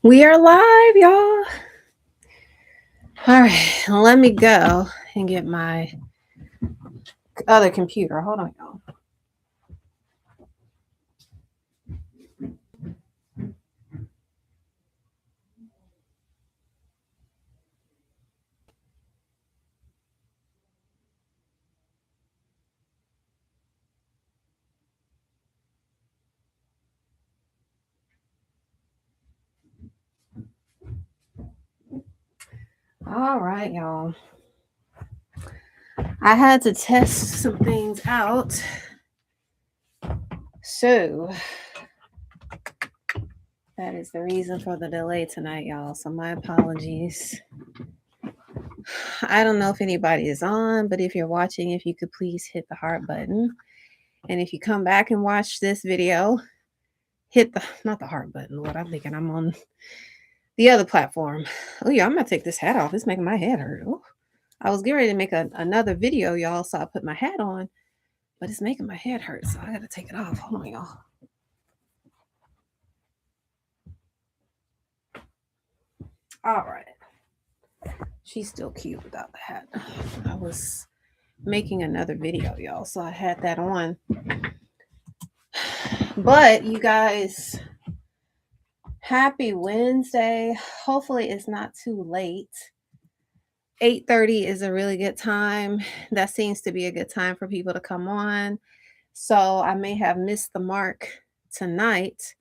We are live, y'all. All right, let me go and get my other computer. Hold on, y'all. All right, y'all. I had to test some things out. So that is the reason for the delay tonight, y'all. So my apologies. I don't know if anybody is on, but if you're watching, if you could please hit the heart button. And if you come back and watch this video, hit the not the heart button. Lord, I'm thinking I'm on the other platform. Oh yeah, I'm gonna take this hat off. It's making my head hurt. Ooh. I was getting ready to make another video, y'all, so I put my hat on, but it's making my head hurt, so I gotta take it off. Hold on, y'all. All right. She's still cute without the hat. I was making another video, y'all, so I had that on. But you guys, happy Wednesday. Hopefully it's not too late. 8:30 is a really good time. That seems to be a good time for people to come on. So I may have missed the mark tonight.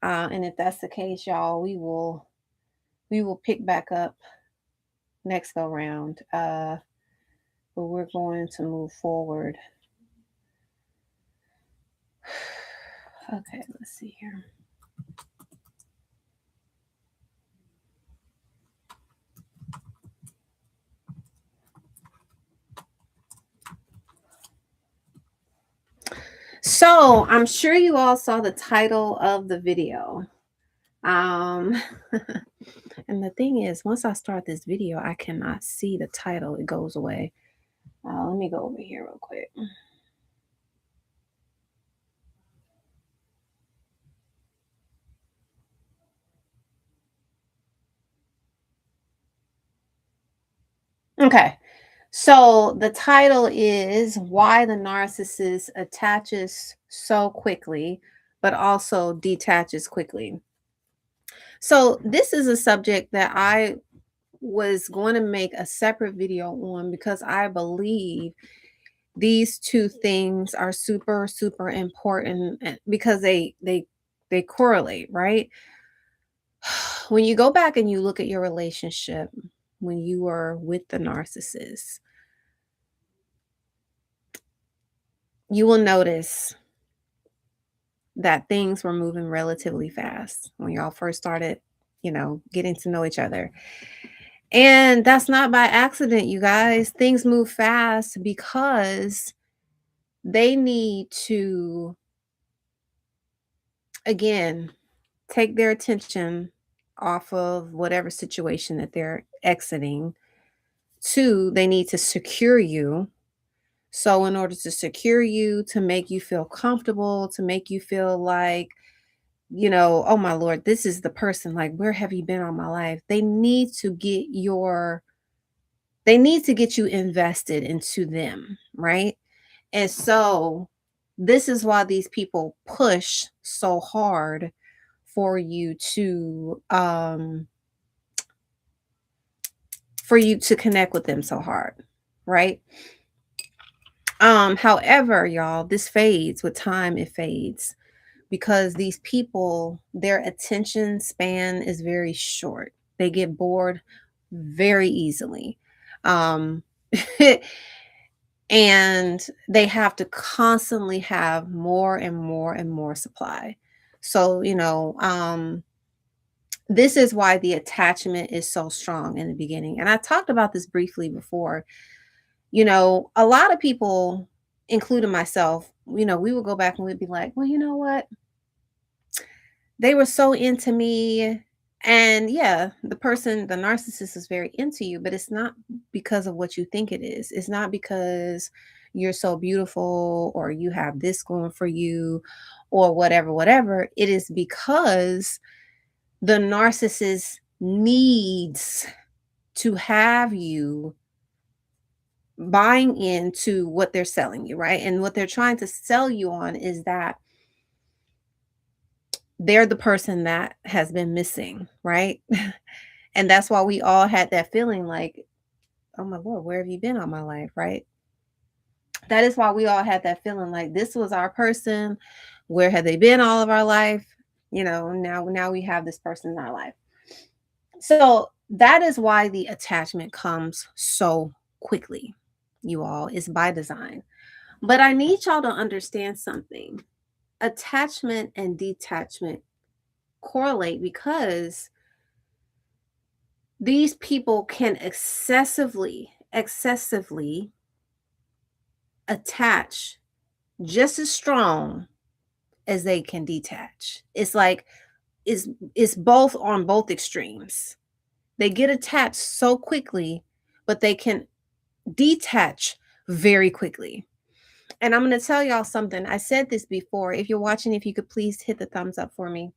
And if that's the case, y'all, we will pick back up next go round. But we're going to move forward. Okay, let's see here. So I'm sure you all saw the title of the video. And the thing is, once I start this video, I cannot see the title. It goes away. Let me go over here real quick. Okay. So the title is Why the Narcissist Attaches So Quickly, but also Detaches Quickly. So this is a subject that I was going to make a separate video on because I believe these two things are super, super important because they correlate, right? When you go back and you look at your relationship when you were with the narcissist, you will notice that things were moving relatively fast when y'all first started, getting to know each other. And that's not by accident, you guys. Things move fast because they need to, again, take their attention off of whatever situation that they're exiting. Two, they need to secure you. So, in order to secure you, to make you feel comfortable, to make you feel like, oh my Lord, this is the person, like, where have you been all my life? They need to get you invested into them, right? And so this is why these people push so hard for you to connect with them so hard, right? However, y'all, this fades with time, it fades because these people, their attention span is very short. They get bored very easily. Um, and they have to constantly have more and more and more supply. So, this is why the attachment is so strong in the beginning. And I talked about this briefly before. A lot of people, including myself, we would go back and we'd be like, well, you know what? They were so into me. And yeah, the narcissist is very into you, but it's not because of what you think it is. It's not because you're so beautiful or you have this going for you or whatever, whatever. It is because The narcissist needs to have you buying into what they're selling you, right? And what they're trying to sell you on is that they're the person that has been missing, right? And that's why we all had that feeling like, oh my Lord, where have you been all my life, right? That is why we all had that feeling like this was our person. Where have they been all of our life? Now we have this person in our life. So that is why the attachment comes so quickly, you all. It's by design. But I need y'all to understand something. Attachment and detachment correlate because these people can excessively attach just as strong as they can detach. It's like it's both on both extremes. They get attached so quickly, but they can detach very quickly. And I'm going to tell y'all something. I said this before. If you're watching, if you could please hit the thumbs up for me.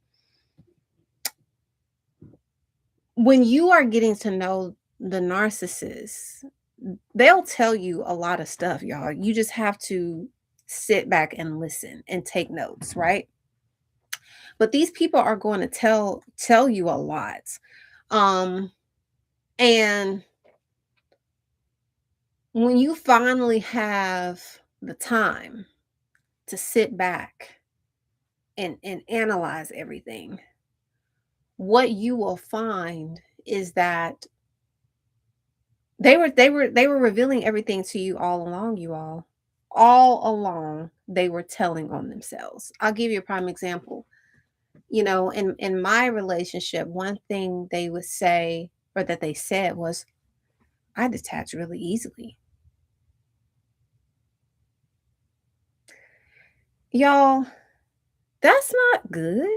When you are getting to know the narcissist, they'll tell you a lot of stuff, y'all. You just have to sit back and listen and take notes, right? But these people are going to tell you a lot. Um and when you finally have the time to sit back and analyze everything, what you will find is that they were revealing everything to you all along, you all. All along, they were telling on themselves. I'll give you a prime example. In my relationship, one thing they would say, or that they said, was, I detach really easily. Y'all, that's not good.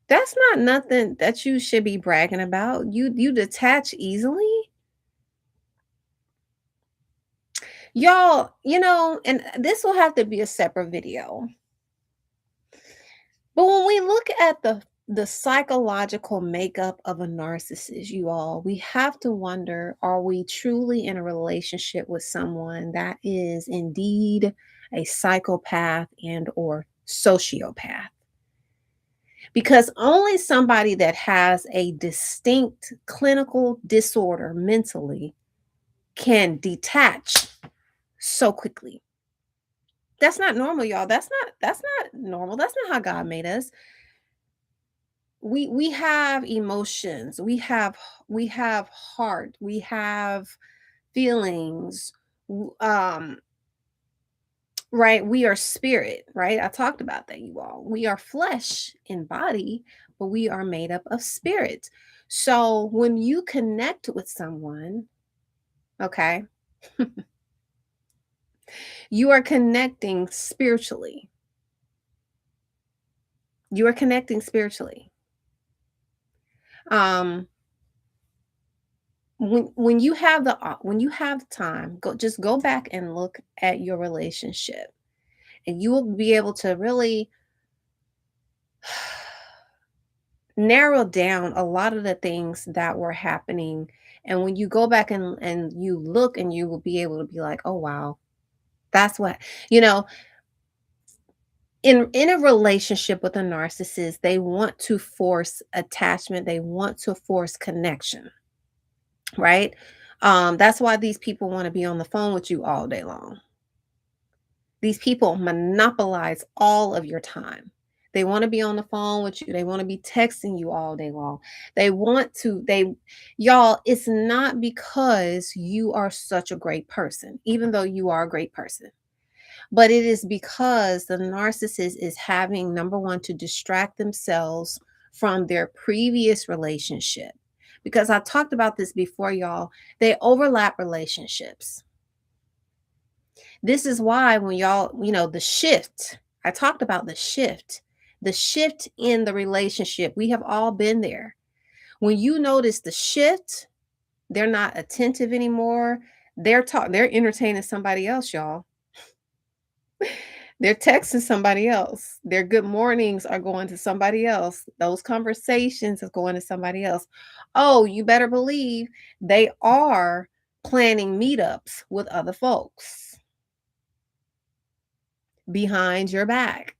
That's not nothing that you should be bragging about. You detach easily? Y'all, and this will have to be a separate video. But when we look at the psychological makeup of a narcissist, you all, we have to wonder, are we truly in a relationship with someone that is indeed a psychopath and or sociopath? Because only somebody that has a distinct clinical disorder mentally can detach so quickly. That's not normal, y'all. That's not normal. That's not how God made us. We have emotions. We have heart. We have feelings. Right? We are spirit, right? I talked about that, you all. We are flesh and body, but we are made up of spirit. So when you connect with someone, okay, you are connecting spiritually. You are connecting spiritually. Um, when you have when you have time, go back and look at your relationship, and you will be able to really narrow down a lot of the things that were happening. And when you go back and you look, and you will be able to be like, oh wow, that's what, you know, in a relationship with a narcissist, they want to force attachment, they want to force connection, right? That's why these people want to be on the phone with you all day long. These people monopolize all of your time. They want to be on the phone with you. They want to be texting you all day long. Y'all, it's not because you are such a great person, even though you are a great person, but it is because the narcissist is having, number one, to distract themselves from their previous relationship. Because I talked about this before, y'all, they overlap relationships. This is why when y'all, the shift, I talked about the shift in the relationship. We have all been there. When you notice the shift, they're not attentive anymore. They're entertaining somebody else, y'all. They're texting somebody else. Their good mornings are going to somebody else. Those conversations are going to somebody else. Oh, you better believe they are planning meetups with other folks behind your back.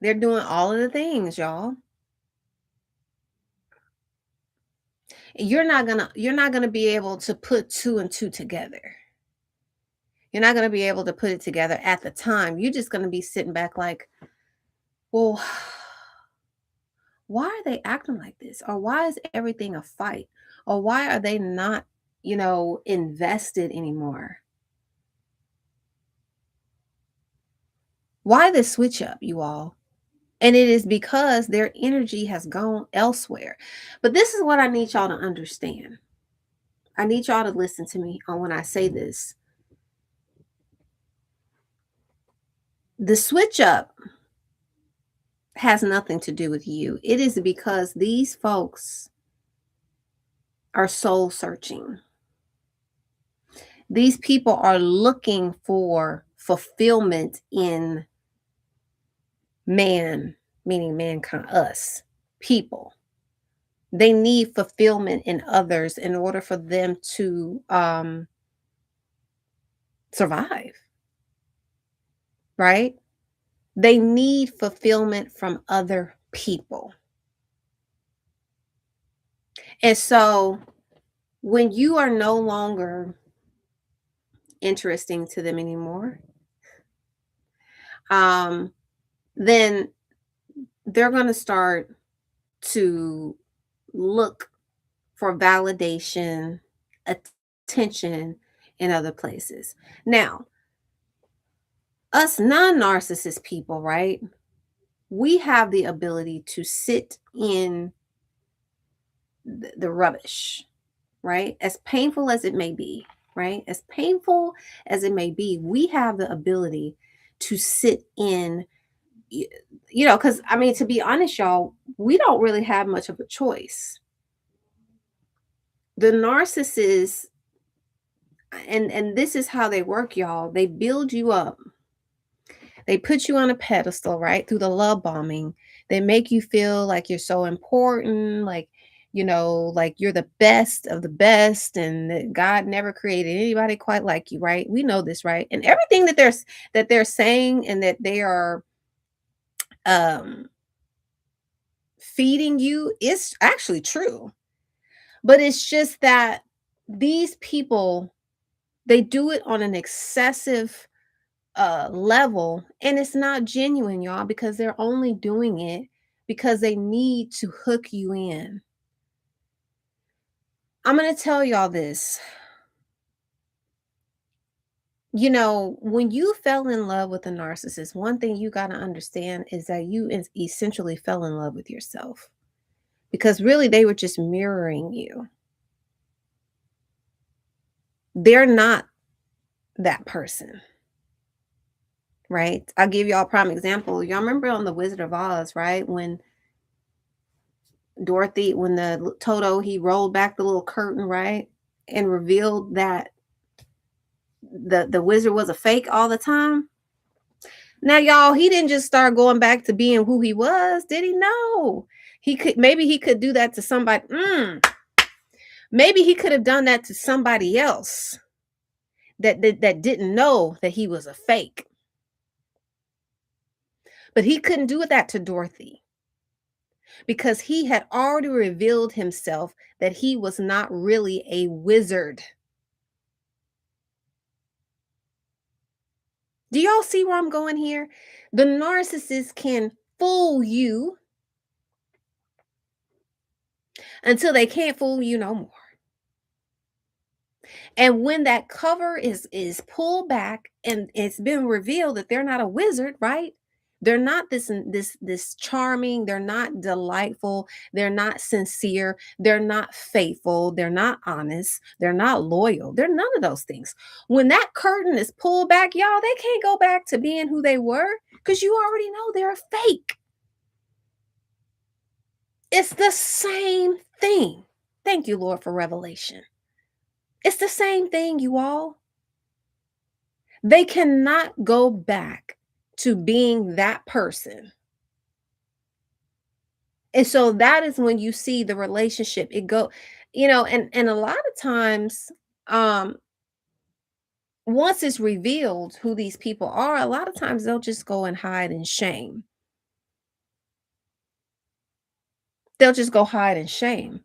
They're doing all of the things, y'all. You're not gonna be able to put two and two together. You're not gonna be able to put it together at the time. You're just gonna be sitting back like, well, why are they acting like this? Or why is everything a fight? Or why are they not, invested anymore? Why the switch up, you all? And it is because their energy has gone elsewhere. But this is what I need y'all to understand. I need y'all to listen to me on when I say this. The switch up has nothing to do with you. It is because these folks are soul searching. These people are looking for fulfillment in man, meaning mankind, us, people. They need fulfillment in others in order for them to survive, right? They need fulfillment from other people. And so when you are no longer interesting to them anymore, um, then they're going to start to look for validation, attention in other places. Now, us non-narcissist people, right? We have the ability to sit in the rubbish, right? As painful as it may be, right? As painful as it may be, we have the ability to sit in, because I mean, to be honest, y'all, we don't really have much of a choice. The narcissist, and this is how they work, y'all. They build you up. They put you on a pedestal, right? Through the love bombing. They make you feel like you're so important, like, like you're the best of the best, and that God never created anybody quite like you, right? We know this, right? And everything that they're saying and that they are um feeding you is actually true. But it's just that these people, they do it on an excessive level, and it's not genuine, y'all, because they're only doing it because they need to hook you in. I'm going to tell y'all this. When you fell in love with a narcissist, one thing you got to understand is that you essentially fell in love with yourself, because really they were just mirroring you. They're not that person, right? I'll give y'all a prime example. Y'all remember on The Wizard of Oz, right? When the Toto, he rolled back the little curtain, right? And revealed that the wizard was a fake all the time. Now, y'all, he didn't just start going back to being who he was, did he? No. Maybe he could do that to somebody. Maybe he could have done that to somebody else that didn't know that he was a fake. But he couldn't do that to Dorothy, because he had already revealed himself that he was not really a wizard. Do y'all see where I'm going here? The narcissist can fool you until they can't fool you no more. And when that cover is pulled back and it's been revealed that they're not a wizard, right? They're not this charming, they're not delightful, they're not sincere, they're not faithful, they're not honest, they're not loyal. They're none of those things. When that curtain is pulled back, y'all, they can't go back to being who they were, because you already know they're a fake. It's the same thing. Thank you, Lord, for revelation. It's the same thing, you all. They cannot go back to being that person. And so that is when you see the relationship it go, and a lot of times, um once it's revealed who these people are, a lot of times they'll just go and hide in shame. They'll just go hide in shame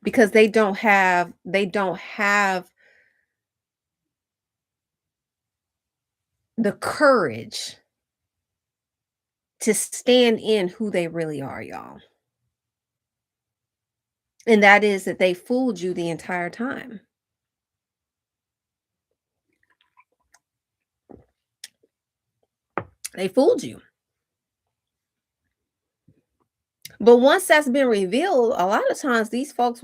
because they don't have the courage to stand in who they really are, y'all. And that is that they fooled you the entire time. They fooled you. But once that's been revealed, a lot of times these folks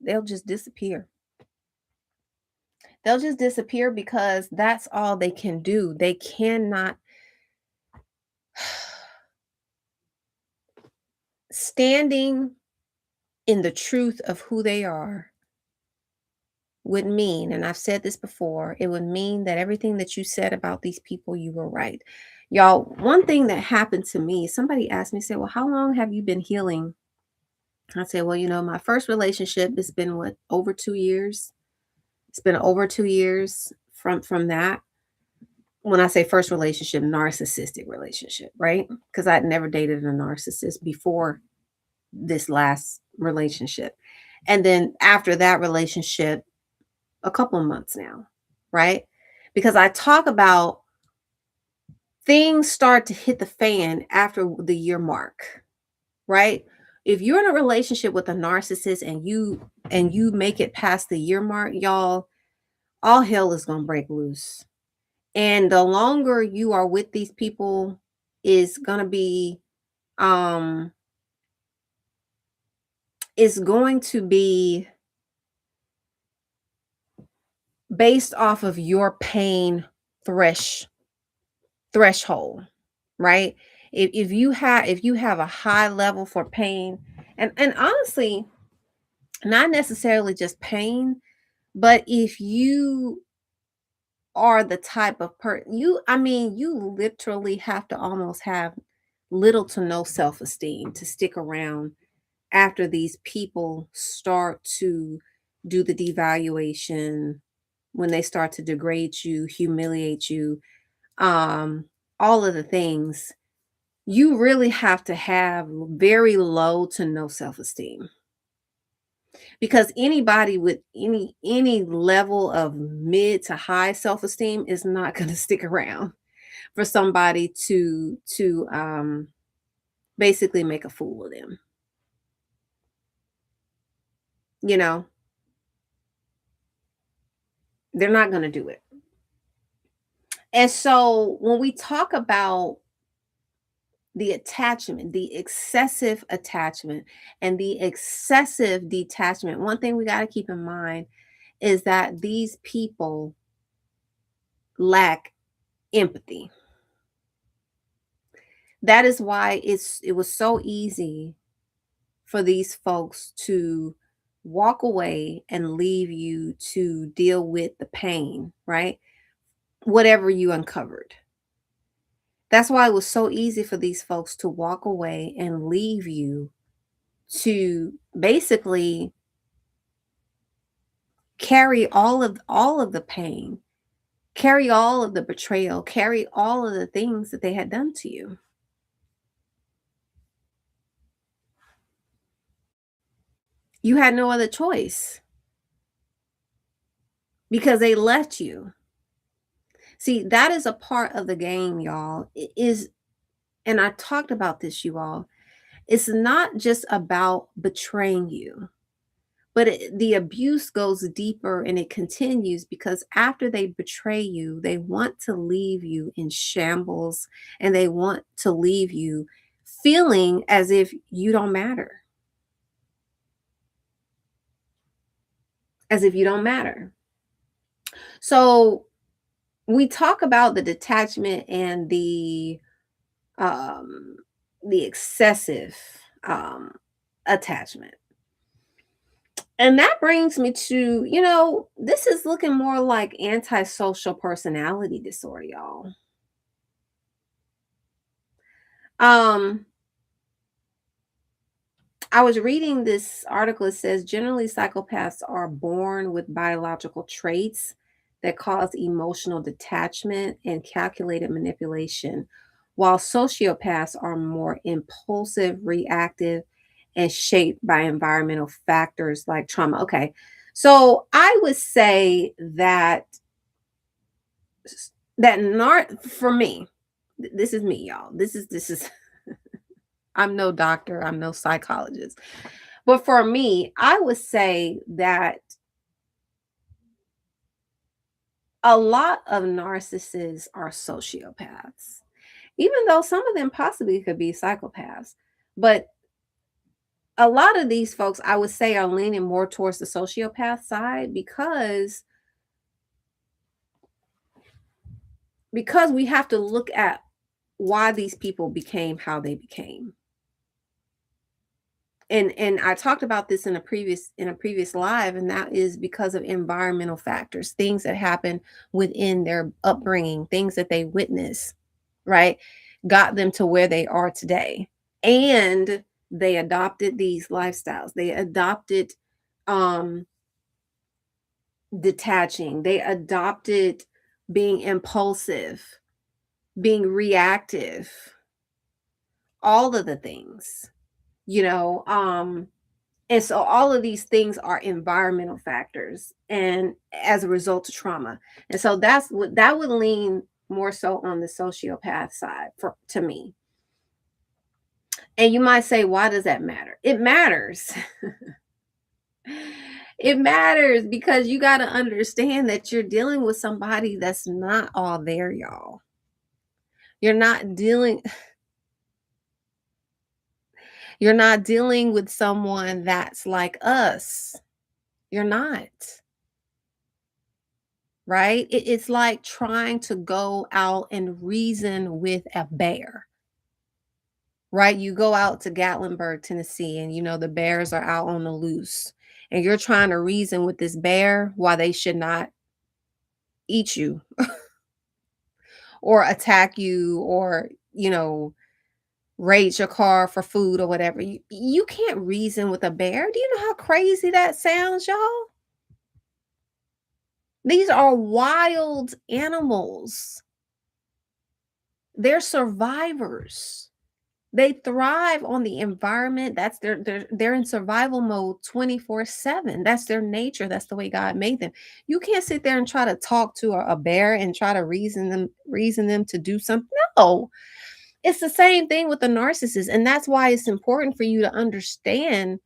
they'll just disappear. They'll just disappear because that's all they can do. They cannot standing in the truth of who they are would mean, and I've said this before, it would mean that everything that you said about these people, you were right. Y'all, one thing that happened to me, somebody asked me, said, well, how long have you been healing? I said, well, my first relationship has been what, over 2 years? It's been over 2 years from that. When I say first relationship, narcissistic relationship, right? Because I'd never dated a narcissist before this last relationship. And then after that relationship, a couple of months now, right? Because I talk about things start to hit the fan after the year mark, right? If you're in a relationship with a narcissist and you make it past the year mark, y'all, all hell is going to break loose. And the longer you are with these people is going to be um is going to be based off of your pain thresh threshold, right? If you have a high level for pain, and honestly, not necessarily just pain, but if you are the type of person, you literally have to almost have little to no self-esteem to stick around after these people start to do the devaluation, when they start to degrade you, humiliate you, um all of the things. You really have to have very low to no self-esteem, because anybody with any level of mid to high self-esteem is not going to stick around for somebody to basically make a fool of them. You know, they're not going to do it. And so when we talk about the attachment, the excessive attachment, and the excessive detachment, one thing we got to keep in mind is that these people lack empathy. That is why it was so easy for these folks to walk away and leave you to deal with the pain, right? Whatever you uncovered. That's why it was so easy for these folks to walk away and leave you to basically carry all of the pain, carry all of the betrayal, carry all of the things that they had done to you. You had no other choice because they left you. See, that is a part of the game, y'all. It is, and I talked about this, you all. It's not just about betraying you, but the abuse goes deeper and it continues because after they betray you, they want to leave you in shambles, and they want to leave you feeling as if you don't matter, as if you don't matter. So we talk about the detachment and um the excessive um attachment. And that brings me to, this is looking more like antisocial personality disorder, y'all. Um, I was reading this article. It says generally psychopaths are born with biological traits that cause emotional detachment and calculated manipulation, while sociopaths are more impulsive, reactive, and shaped by environmental factors like trauma. Okay. So I would say that for me, this is me, y'all. This is I'm no doctor, I'm no psychologist. But for me, I would say that a lot of narcissists are sociopaths, even though some of them possibly could be psychopaths. But a lot of these folks, I would say, are leaning more towards the sociopath side because we have to look at why these people became how they became. And I talked about this in a previous live, and that is because of environmental factors, things that happen within their upbringing, things that they witness, right? Got them to where they are today. And they adopted these lifestyles. They adopted um detaching. They adopted being impulsive, being reactive, all of the things, you know. And so all of these things are environmental factors and as a result of trauma. And so that would lean more so on the sociopath side for to me. And you might say, why does that matter? It matters. It matters because you got to understand that you're dealing with somebody that's not all there, y'all. You're not dealing you're not dealing with someone that's like us. You're not. Right? It's like trying to go out and reason with a bear, right? You go out to Gatlinburg, Tennessee, and the bears are out on the loose, and you're trying to reason with this bear why they should not eat you or attack you or, raid your car for food or whatever. You can't reason with a bear. Do you know how crazy that sounds, y'all? These are wild animals. They're survivors. They thrive on the environment. That's they're in survival mode 24/7. That's their nature. That's the way God made them. You can't sit there and try to talk to a bear and try to reason them to do something. No. It's the same thing with the narcissist. And that's why it's important for you to understand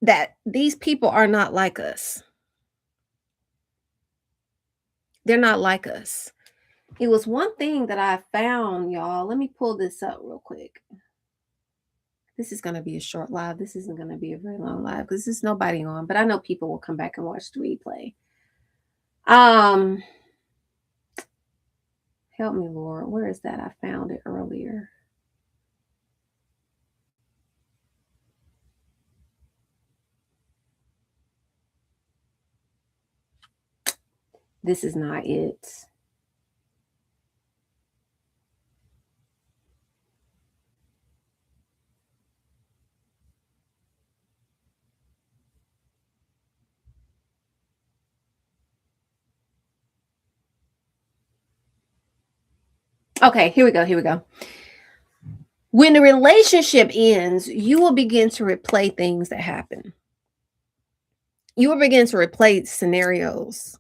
that these people are not like us. They're not like us. It was one thing that I found, y'all. Let me pull this up real quick. This is gonna be a short live. This isn't gonna be a very long live because there's nobody on, but I know people will come back and watch the replay. Um, Help me, Lord. Where is that? I found it earlier. This is not it. Okay, here we go. Here we go. When the relationship ends, you will begin to replay things that happen. You will begin to replay scenarios.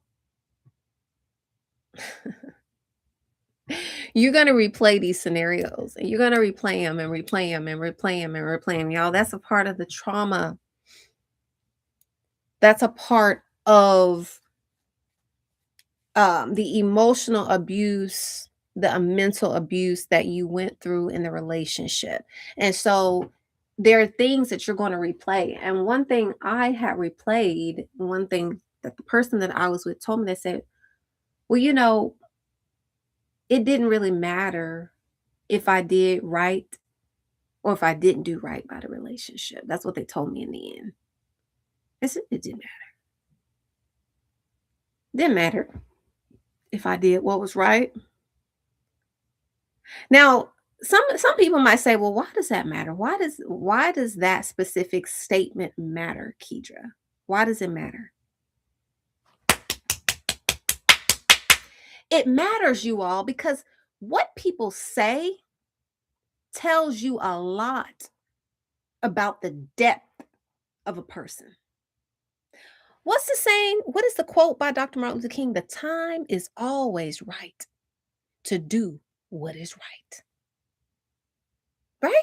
You're going to replay these scenarios and you're going to replay them and replay them and replay them and replay them. Y'all, that's a part of the trauma. That's a part of the emotional abuse, the mental abuse that you went through in the relationship. And so there are things that you're going to replay. And one thing I had replayed, one thing that the person that I was with told me, they said, well, it didn't really matter if I did right or if I didn't do right by the relationship. That's what they told me in the end. It didn't matter. Didn't matter if I did what was right. Now, some people might say, "Well, why does that matter? Why does that specific statement matter, Kedra? Why does it matter?" It matters, you all, because what people say tells you a lot about the depth of a person. What's the saying? What is the quote by Dr. Martin Luther King? The time is always right to do what is right. Right?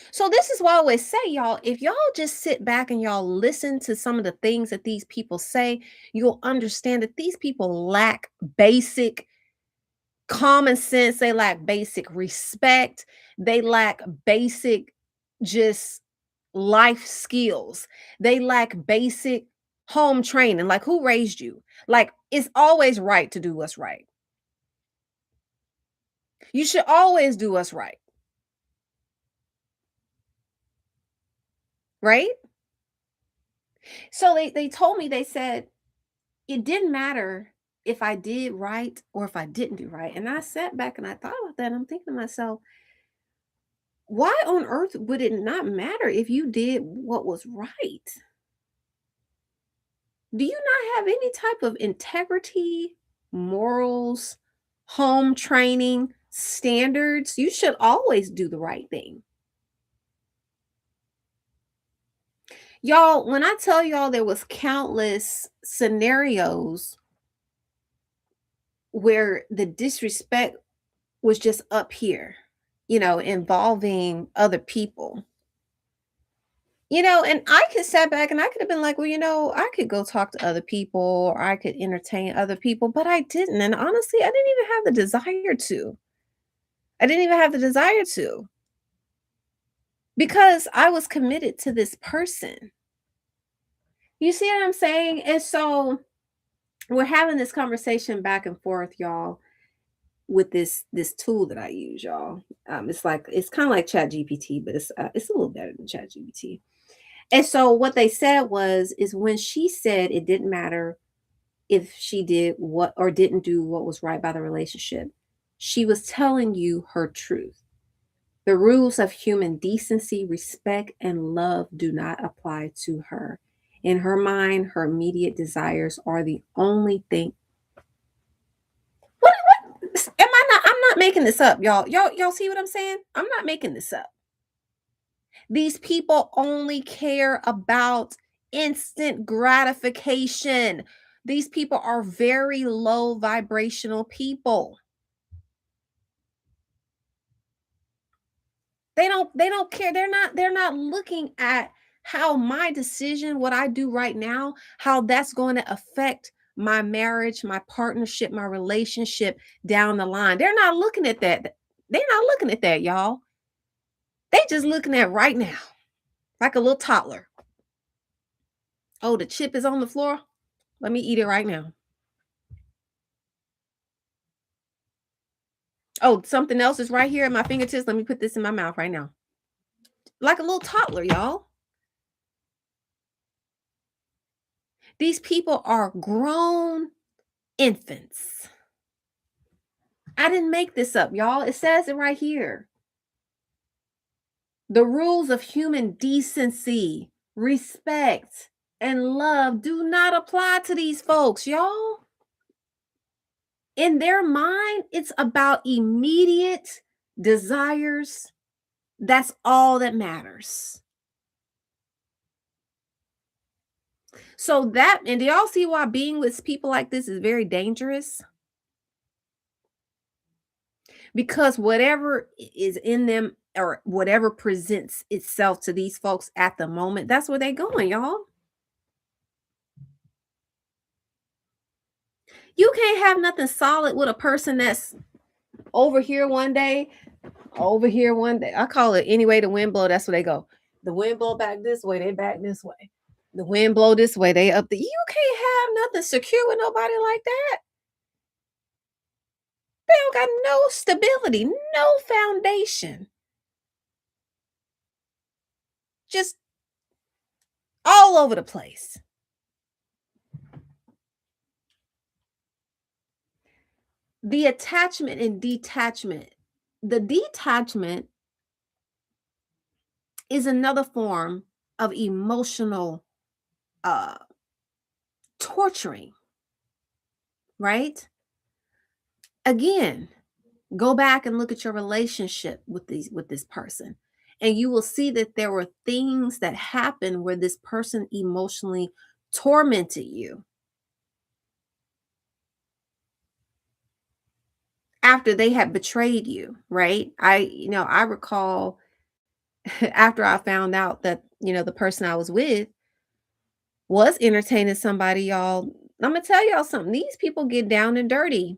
So this is why I always say, y'all, if y'all just sit back and y'all listen to some of the things that these people say, you'll understand that these people lack basic common sense, they lack basic respect, they lack basic just life skills. They lack basic home training. Like, who raised you? Like, it's always right to do what's right. You should always do what's right, right? So they told me, they said it didn't matter if I did right or if I didn't do right. And I sat back and I thought about that. And I'm thinking to myself, why on earth would it not matter if you did what was right? Do you not have any type of integrity, morals, home training, standards? You should always do the right thing. Y'all, when I tell y'all there was countless scenarios where the disrespect was just up here, involving other people. And I could sat back and I could have been like, well, I could go talk to other people or I could entertain other people, but I didn't. And honestly, I didn't even have the desire to. I didn't even have the desire to because I was committed to this person. You see what I'm saying? And so we're having this conversation back and forth, y'all, with this tool that I use, y'all. It's kind of like Chat GPT, but it's a little better than Chat GPT. And so what they said is when she said it didn't matter if she did what or didn't do what was right by the relationship, she was telling you her truth. The rules of human decency, respect, and love do not apply to her. In her mind, her immediate desires are the only thing. What am I not? I'm not making this up, y'all. Y'all see what I'm saying? I'm not making this up. These people only care about instant gratification. These people are very low vibrational people. They don't care. They're not looking at how my decision, what I do right now, how that's going to affect my marriage, my partnership, my relationship down the line. They're not looking at that. They're not looking at that, y'all. They just looking at right now, like a little toddler. Oh, the chip is on the floor. Let me eat it right now. Oh, something else is right here at my fingertips. Let me put this in my mouth right now. Like a little toddler, y'all. These people are grown infants. I didn't make this up, y'all. It says it right here. The rules of human decency, respect, and love do not apply to these folks, y'all. In their mind, it's about immediate desires. That's all that matters. So and do y'all see why being with people like this is very dangerous? Because whatever is in them or whatever presents itself to these folks at the moment, that's where they're going, y'all. You can't have nothing solid with a person that's over here one day, over here one day. I call it any way the wind blow, that's where they go. The wind blow back this way, they back this way. The wind blow this way, they up the. You can't have nothing secure with nobody like that. They don't got no stability, no foundation. just all over the place. The attachment and detachment. The detachment is another form of emotional uh torturing, right? Again, go back and look at your relationship with this person, and you will see that there were things that happened where this person emotionally tormented you after they had betrayed you, right? I recall after I found out that, the person I was with was entertaining somebody, y'all. I'm gonna tell y'all something. These people get down and dirty.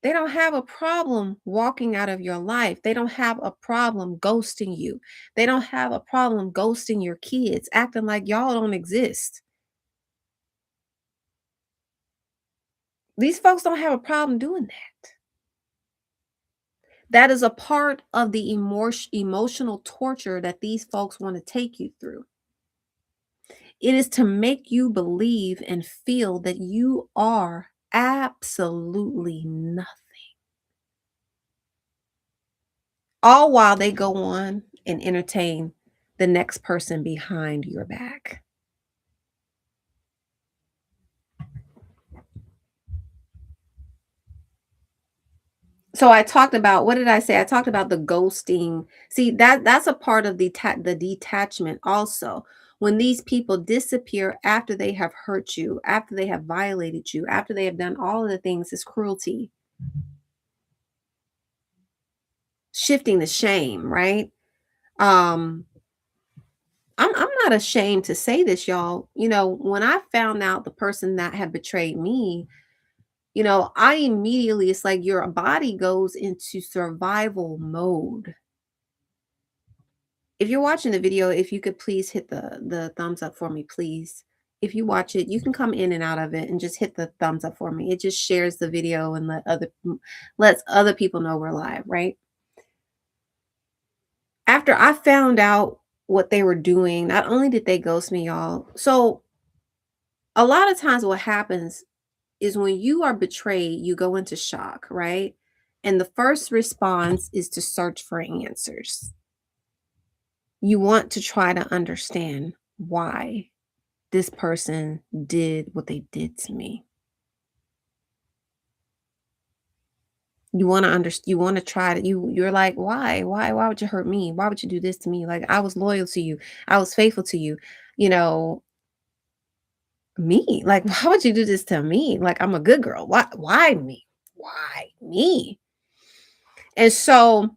They don't have a problem walking out of your life. They don't have a problem ghosting you. They don't have a problem ghosting your kids, acting like y'all don't exist. These folks don't have a problem doing that. That is a part of the emotional torture that these folks want to take you through. It is to make you believe and feel that you are absolutely nothing. All while they go on and entertain the next person behind your back. So I talked about, what did I say? I talked about the ghosting. See, that's a part of the detachment also. When these people disappear after they have hurt you, after they have violated you, after they have done all of the things, is cruelty, shifting the shame, right? Um, I'm not ashamed to say this, y'all. When I found out the person that had betrayed me, I immediately, it's like your body goes into survival mode. If you're watching the video, if you could please hit the thumbs up for me, please. If you watch it, you can come in and out of it and just hit the thumbs up for me. It just shares the video and lets other people know we're live, right? After I found out what they were doing, not only did they ghost me, y'all. So a lot of times what happens is when you are betrayed, you go into shock, right? And the first response is to search for answers. You want to try to understand why this person did what they did to me. You want to understand, you want to try to, you're like, why would you hurt me? Why would you do this to me? Like, I was loyal to you. I was faithful to you. You know, me, like, why would you do this to me? Like, I'm a good girl. Why me? Why me? And so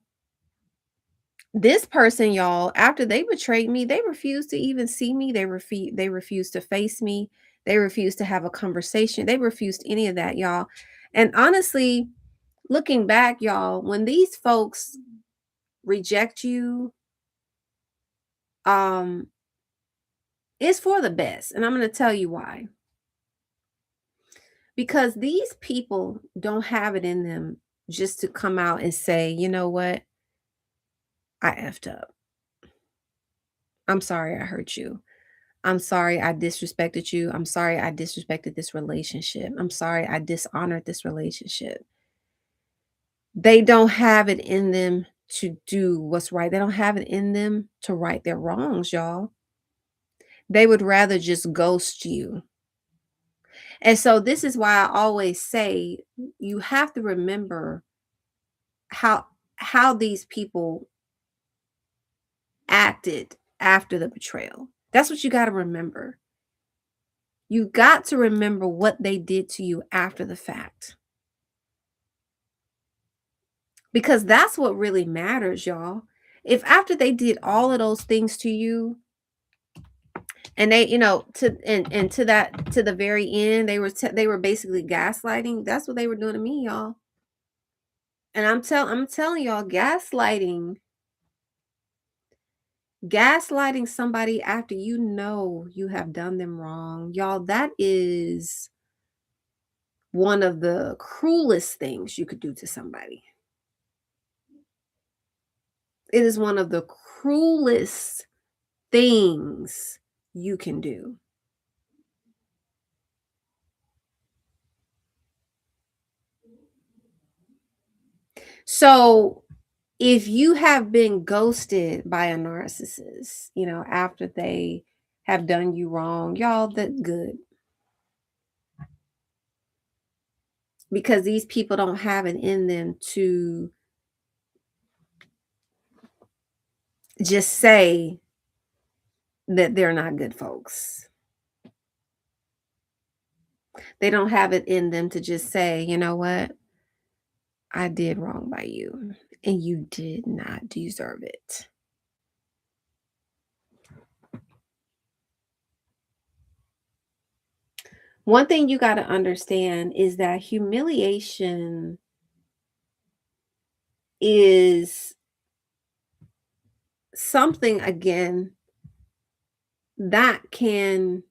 this person, y'all, after they betrayed me, they refused to even see me. They refused to face me. They refused to have a conversation. They refused any of that, y'all. And honestly, looking back, y'all, when these folks reject you, um, it's for the best. And I'm going to tell you why. Because these people don't have it in them just to come out and say, you know what? I effed up. I'm sorry I hurt you. I'm sorry I disrespected you. I'm sorry I disrespected this relationship. I'm sorry I dishonored this relationship. They don't have it in them to do what's right. They don't have it in them to right their wrongs, y'all. They would rather just ghost you. And so this is why I always say you have to remember how these people acted after the betrayal. That's what you got to remember. You got to remember what they did to you after the fact. Because that's what really matters, y'all. If after they did all of those things to you, and they, and to the very end, they were basically gaslighting. That's what they were doing to me, y'all. And I'm telling y'all, gaslighting somebody after you know you have done them wrong, y'all, that is one of the cruelest things you could do to somebody. It is one of the cruelest things you can do. So if you have been ghosted by a narcissist, after they have done you wrong, y'all, that's good, because these people don't have it in them to just say that they're not good folks. They don't have it in them to just say, you know what? I did wrong by you, and you did not deserve it. One thing you got to understand is that humiliation is something, again, that can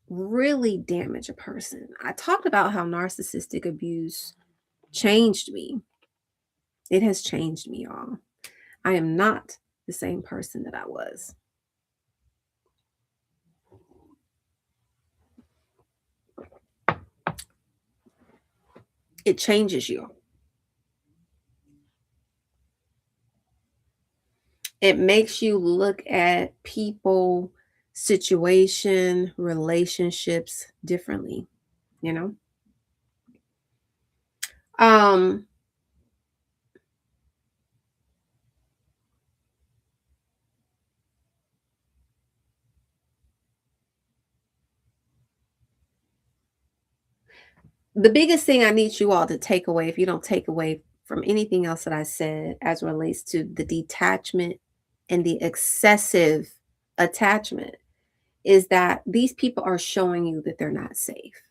really damage a person. I talked about how narcissistic abuse changed me. It has changed me, y'all. I am not the same person that I was. It changes you. It makes you look at people, situation, relationships differently, you know? Um, the biggest thing I need you all to take away, if you don't take away from anything else that I said as it relates to the detachment and the excessive attachment, is that these people are showing you that they're not safe.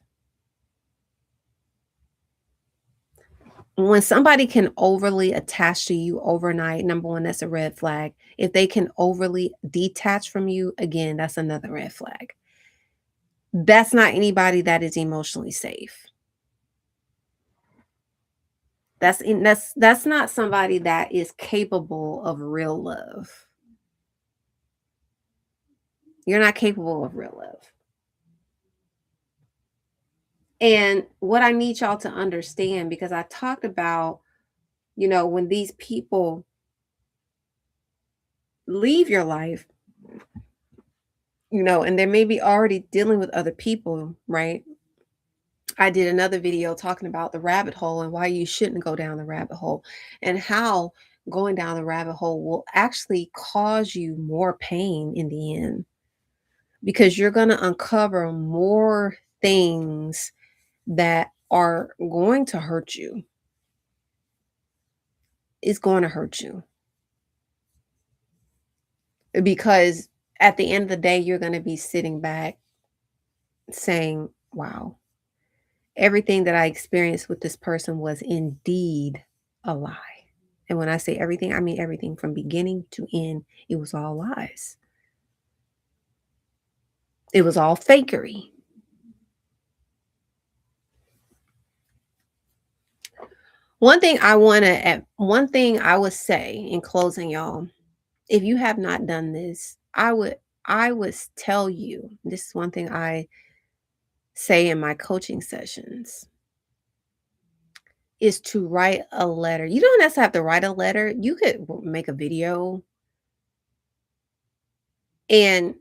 When somebody can overly attach to you overnight, number one, that's a red flag. If they can overly detach from you, again, that's another red flag. That's not anybody that is emotionally safe. That's not somebody that is capable of real love. You're not capable of real love. And what I need y'all to understand, because I talked about, when these people leave your life, and they may be already dealing with other people, right? I did another video talking about the rabbit hole and why you shouldn't go down the rabbit hole, and how going down the rabbit hole will actually cause you more pain in the end, because you're going to uncover more things that are going to hurt you. It's going to hurt you, because at the end of the day, you're going to be sitting back saying, wow, everything that I experienced with this person was indeed a lie. And when I say everything, I mean everything from beginning to end. It was all lies. It was all fakery. One thing I would say in closing, y'all, if you have not done this, I would tell you, this is one thing I say in my coaching sessions, is to write a letter. You don't necessarily have to write a letter. You could make a video and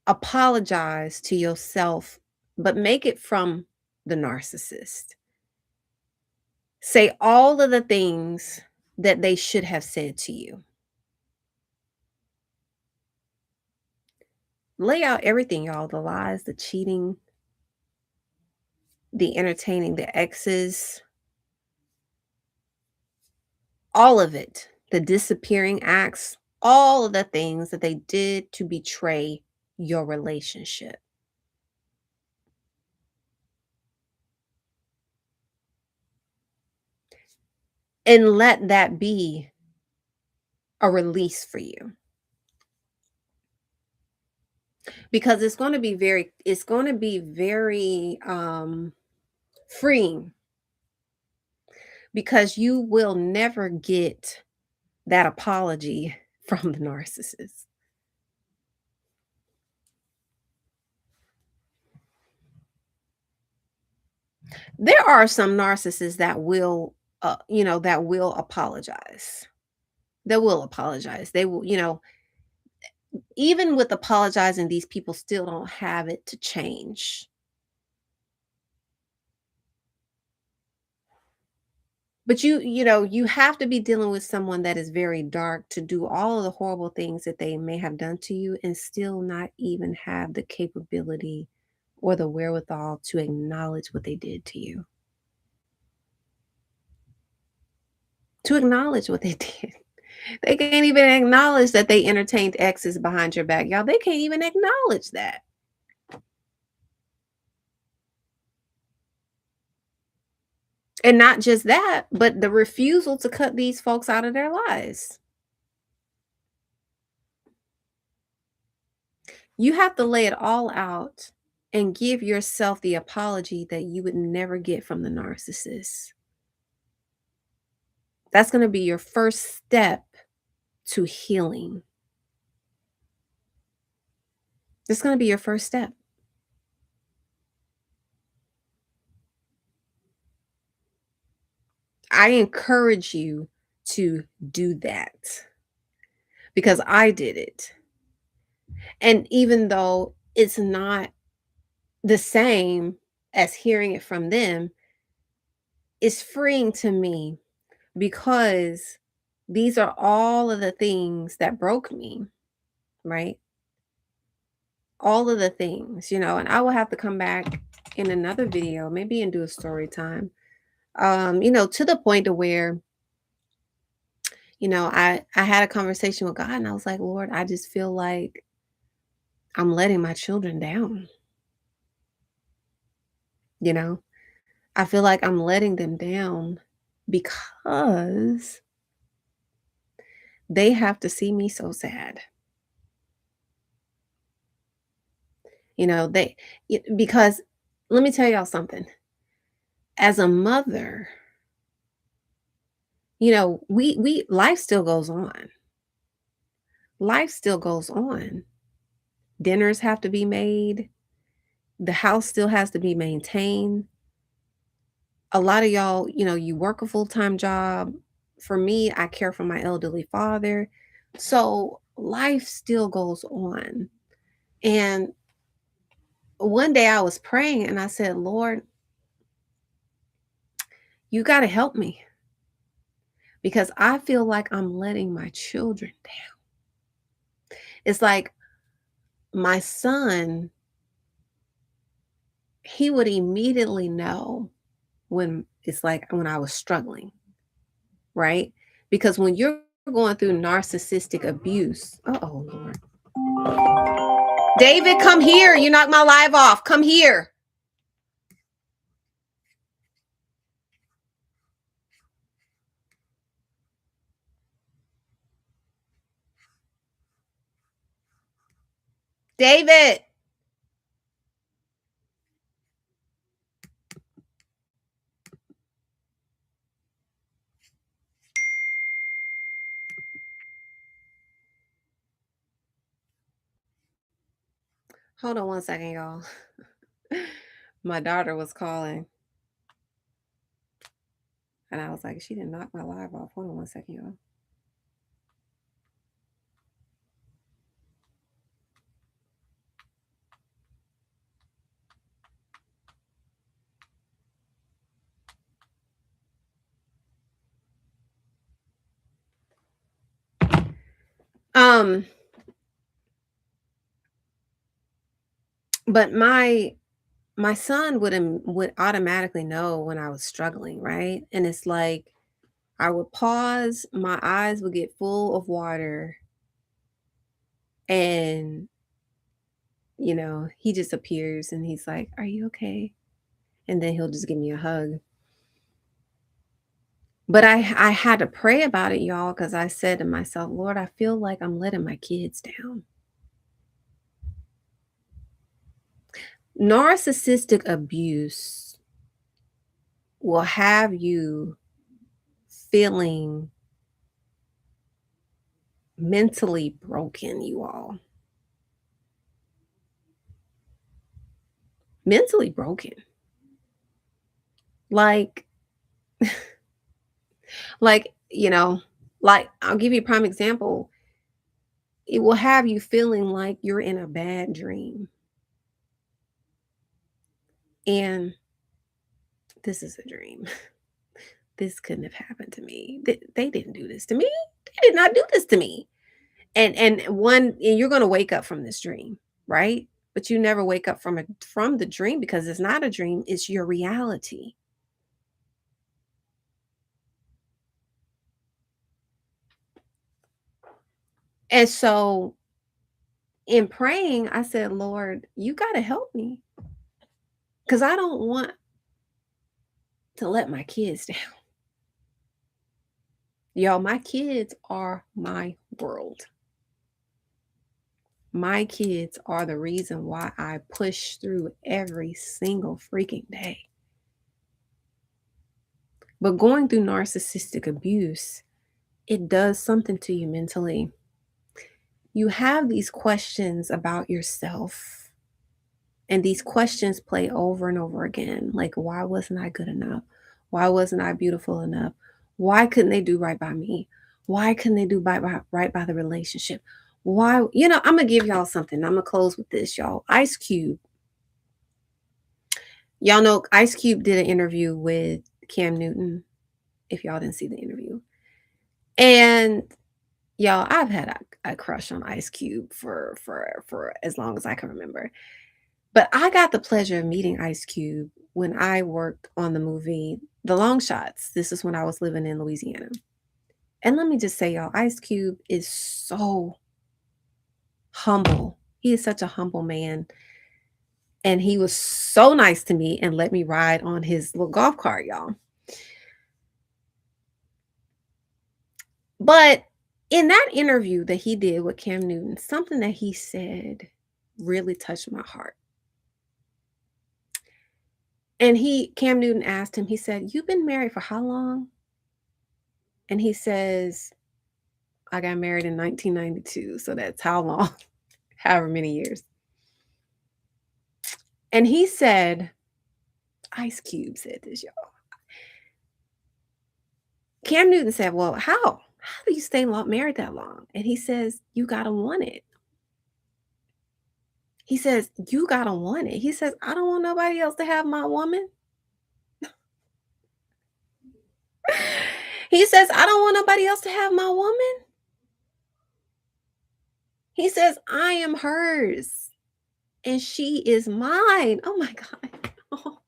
apologize to yourself, but make it from the narcissist. Say all of the things that they should have said to you. Lay out everything, y'all, the lies, the cheating, the entertaining, the exes, all of it, the disappearing acts, all of the things that they did to betray your relationship. And let that be a release for you. Because it's going to be very freeing, because you will never get that apology from the narcissist. There are some narcissists that will, that will apologize. They will apologize. They will, even with apologizing, these people still don't have it to change. But you have to be dealing with someone that is very dark to do all of the horrible things that they may have done to you and still not even have the capability or the wherewithal to acknowledge what they did to you. To acknowledge what they did. They can't even acknowledge that they entertained exes behind your back, y'all. They can't even acknowledge that. And not just that, but the refusal to cut these folks out of their lives. You have to lay it all out and give yourself the apology that you would never get from the narcissist. That's going to be your first step to healing. That's going to be your first step. I encourage you to do that because I did it. And even though it's not the same as hearing it from them, it's freeing to me because these are all of the things that broke me, right? All of the things, and I will have to come back in another video, maybe and do a story time. To the point to where, I had a conversation with God and I was like, Lord, I just feel like I'm letting my children down, you know? I feel like I'm letting them down because they have to see me so sad. Because let me tell y'all something. As a mother, we life still goes on. Life still goes on. Dinners have to be made. The house still has to be maintained. A lot of y'all, you work a full-time job. For me, I care for my elderly father. So life still goes on. And one day I was praying and I said, Lord, you got to help me because I feel like I'm letting my children down. It's like my son, he would immediately know when I was struggling, right? Because when you're going through narcissistic abuse, oh Lord. David, come here. You knocked my live off. Come here. David. Hold on one second, y'all. My daughter was calling. And I was like, she didn't knock my live off. Hold on one second, y'all. Um, but my son would automatically know when I was struggling, right? And it's like I would pause, my eyes would get full of water, and he just appears and he's like, "Are you okay?" And then he'll just give me a hug. But I had to pray about it, y'all, because I said to myself, Lord, I feel like I'm letting my kids down. Narcissistic abuse will have you feeling mentally broken, you all. Mentally broken. Like like, like, I'll give you a prime example. It will have you feeling like you're in a bad dream, and this is a dream. This couldn't have happened to me. They didn't do this to me. They did not do this to me. And you're gonna wake up from this dream, right? But you never wake up from the dream because it's not a dream, it's your reality. And so in praying, I said, Lord, you gotta help me. Because I don't want to let my kids down. Y'all, my kids are my world. My kids are the reason why I push through every single freaking day. But going through narcissistic abuse, it does something to you mentally. You have these questions about yourself, and these questions play over and over again. Like, why wasn't I good enough? Why wasn't I beautiful enough? Why couldn't they do right by me? Why couldn't they do right by the relationship? Why, I'm gonna give y'all something. I'm gonna close with this, y'all. Ice Cube. Y'all know Ice Cube did an interview with Cam Newton, if y'all didn't see the interview. And y'all, I've had a crush on Ice Cube for as long as I can remember. But I got the pleasure of meeting Ice Cube when I worked on the movie The Long Shots. This is when I was living in Louisiana. And let me just say, y'all, Ice Cube is so humble. He is such a humble man. And he was so nice to me and let me ride on his little golf cart, y'all. But in that interview that he did with Cam Newton, something that he said really touched my heart. And Cam Newton asked him, he said, "You've been married for how long?" And he says, "I got married in 1992. So that's how long, however many years." And he said, Ice Cube said this, y'all. Cam Newton said, "Well, how? How do you stay married that long?" And he says, "You got to want it." He says, "You got to want it." He says, "I don't want nobody else to have my woman." He says, "I don't want nobody else to have my woman." He says, "I am hers and she is mine." Oh my God. Oh,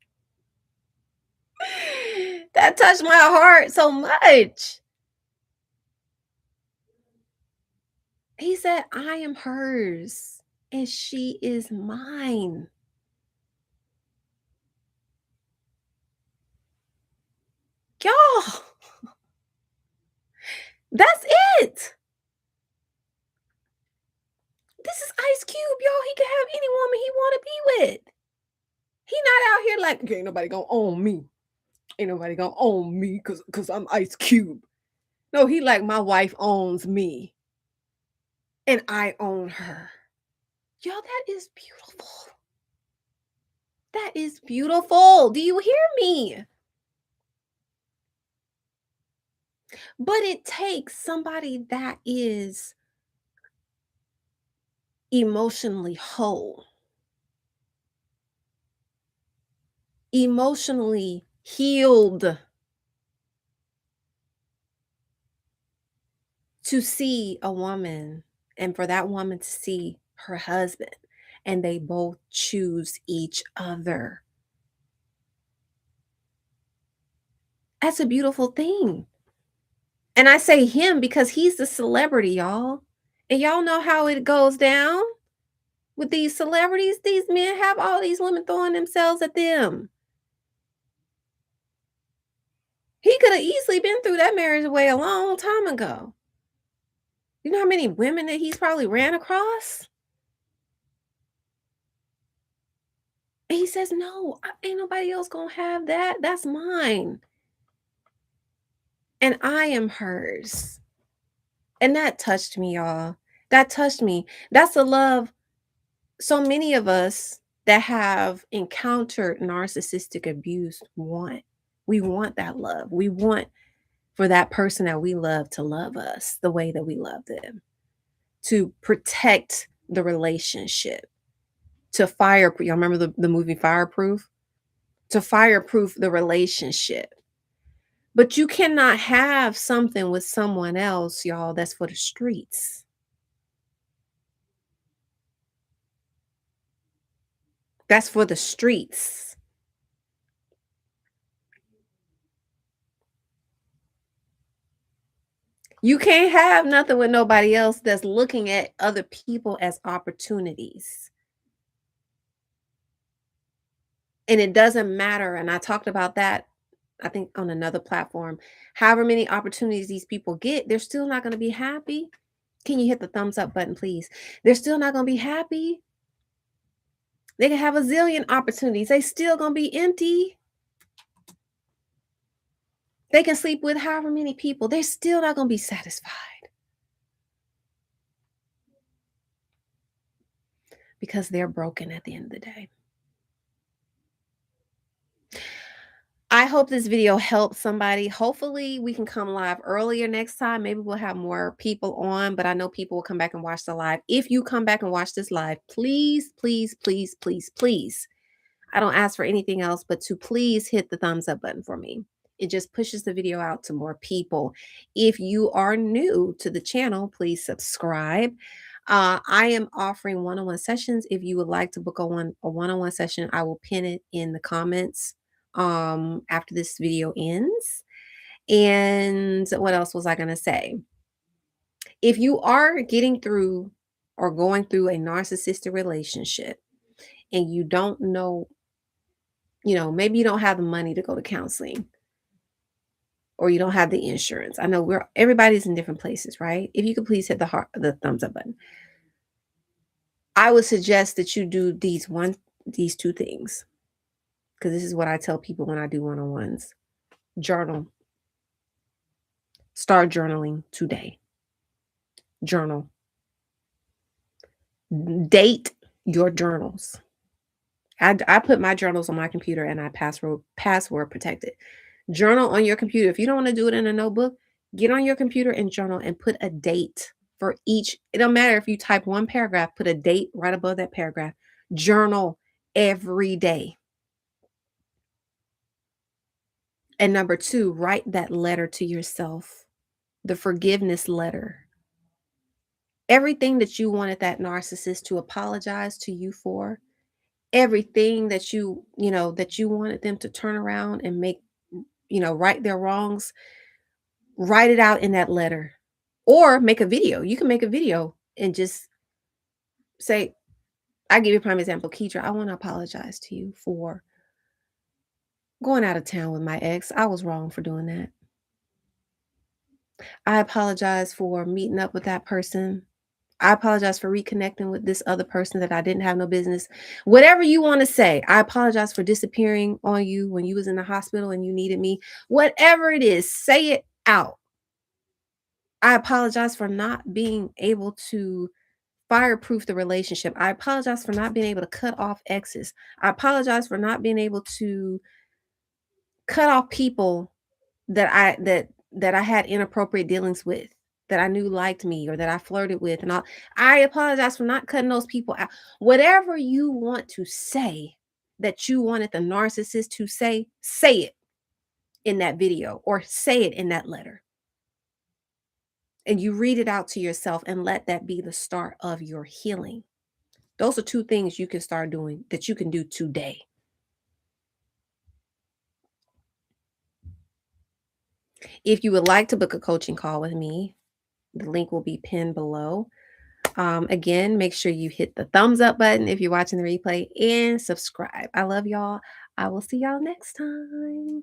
that touched my heart so much. He said, "I am hers and she is mine." Y'all, that's it. This is Ice Cube, y'all. He can have any woman he want to be with. He not out here like, "Okay, ain't nobody gonna own me. Ain't nobody gonna own me because I'm Ice Cube." No, he like, "My wife owns me and I own her." Y'all, that is beautiful. That is beautiful. Do you hear me? But it takes somebody that is emotionally whole, emotionally healed, to see a woman and for that woman to see her husband and they both choose each other. That's a beautiful thing. And I say him because he's the celebrity, y'all. And y'all know how it goes down with these celebrities. These men have all these women throwing themselves at them. He could have easily been through that marriage away a long time ago. You know how many women that he's probably ran across? And he says, "No, ain't nobody else gonna have that. That's mine. And I am hers." And that touched me, y'all. That touched me. That's the love so many of us that have encountered narcissistic abuse want. We want that love. We want for that person that we love to love us the way that we love them, to protect the relationship, to fire. Y'all remember the movie Fireproof? To fireproof the relationship. But you cannot have something with someone else, y'all, that's for the streets. That's for the streets. You can't have nothing with nobody else that's looking at other people as opportunities. And it doesn't matter. And I talked about that, I think, on another platform. However many opportunities these people get, they're still not going to be happy. Can you hit the thumbs up button, please? They're still not going to be happy. They can have a zillion opportunities. They still going to be empty. They can sleep with however many people. They're still not going to be satisfied because they're broken at the end of the day. I hope this video helped somebody. Hopefully, we can come live earlier next time. Maybe we'll have more people on, but I know people will come back and watch the live. If you come back and watch this live, please, please, please, please, please, I don't ask for anything else, but to please hit the thumbs up button for me. It just pushes the video out to more people. If you are new to the channel, please subscribe. I am offering one-on-one sessions. If you would like to book a one-on-one session, I will pin it in the comments after this video ends. And what else was I going to say? If you are getting through or going through a narcissistic relationship and you don't know, maybe you don't have the money to go to counseling or you don't have the insurance. I know everybody's in different places, right? If you could please hit the thumbs up button. I would suggest that you do these two things, because this is what I tell people when I do one-on-ones. Journal. Start journaling today. Journal. Date your journals. I put my journals on my computer and I password protect it. Journal on your computer. If you don't want to do it in a notebook, get on your computer and journal and put a date for each. It don't matter if you type one paragraph, put a date right above that paragraph. Journal every day. And number 2, write that letter to yourself, the forgiveness letter. Everything that you wanted that narcissist to apologize to you for, everything that that you wanted them to turn around and make, right their wrongs, write it out in that letter. Or make a video. You can make a video and just say, I give you a prime example, Keidra, I want to apologize to you for going out of town with my ex. I was wrong for doing that. I apologize for meeting up with that person. I apologize for reconnecting with this other person that I didn't have no business. Whatever you want to say. I apologize for disappearing on you when you was in the hospital and you needed me. Whatever it is, say it out. I apologize for not being able to fireproof the relationship. I apologize for not being able to cut off exes. I apologize for not being able to cut off people that I had inappropriate dealings with, that I knew liked me or that I flirted with, and all. I apologize for not cutting those people out. Whatever you want to say that you wanted the narcissist to say it in that video or say it in that letter. And you read it out to yourself and let that be the start of your healing. Those are 2 things you can start doing that you can do today. If you would like to book a coaching call with me, the link will be pinned below. Again, make sure you hit the thumbs up button if you're watching the replay and subscribe. I love y'all. I will see y'all next time.